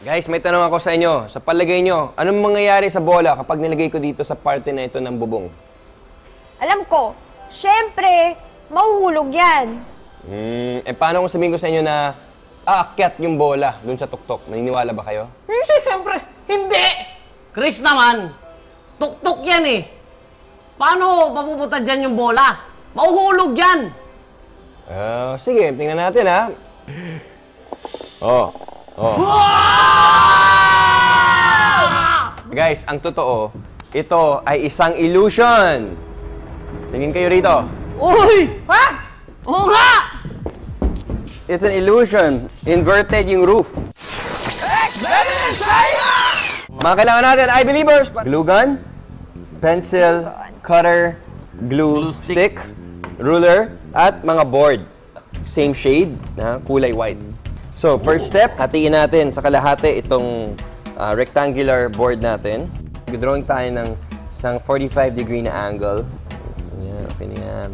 Guys, may tanong ako sa inyo. Sa palagay nyo, anong mangyayari sa bola kapag nilagay ko dito sa parte na ito ng bubong? Alam ko, syempre, mahuhulog yan. Paano kung sabihin ko sa inyo na aakyat yung bola dun sa tuktok? Naniniwala ba kayo? Siyempre, hindi! Chris naman, tuktok yan eh. Paano mapupunta dyan yung bola? Mahuhulog yan! Sige, tingnan natin ha. Guys, ang totoo, ito ay isang illusion. Tingin kayo rito. Uy! Ha? Oo nga! It's an illusion. Inverted yung roof. Mga kailangan natin, I believers! Glue gun, pencil, cutter, glue stick, ruler, at mga board. Same shade, kulay white. So, first step, hatiin natin sa kalahati itong rectangular board natin. Drawing tayo ng isang 45-degree na angle. Ayan, okay na yan.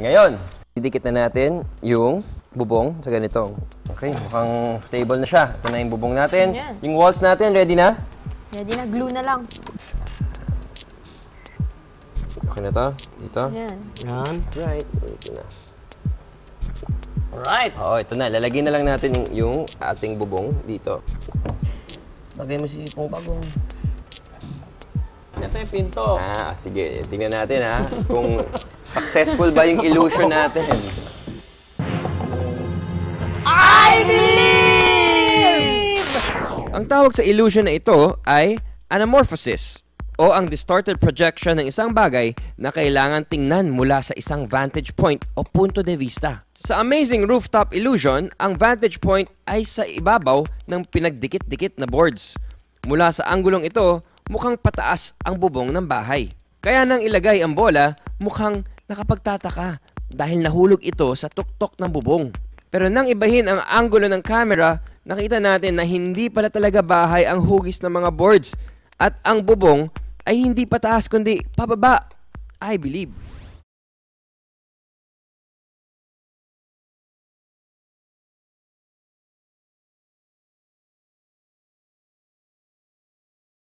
Ngayon, didikit na natin yung bubong sa ganito. Okay, mukhang stable na siya. Ito na yung bubong natin. Yung walls natin, ready na? Ready na, glue na lang. Okay na to? Dito? Yan. Yan. Right. Ito na. Alright. Ito na. Lalagyan na lang natin yung ating bubong dito. Lagay mo si Pong Bagong. Ito yung pinto. Sige. Tingnan natin ha. Kung successful ba yung illusion natin. I believe! Ang tawag sa illusion na ito ay anamorphosis o ang distorted projection ng isang bagay na kailangan tingnan mula sa isang vantage point o punto de vista. Sa Amazing Rooftop Illusion, ang vantage point ay sa ibabaw ng pinagdikit-dikit na boards. Mula sa anggulong ito, mukhang pataas ang bubong ng bahay. Kaya nang ilagay ang bola, mukhang nakapagtataka dahil nahulog ito sa tuktok ng bubong. Pero nang ibahin ang anggulo ng camera, nakita natin na hindi pala talaga bahay ang hugis ng mga boards at ang bubong ay hindi pataas kundi pababa. I believe.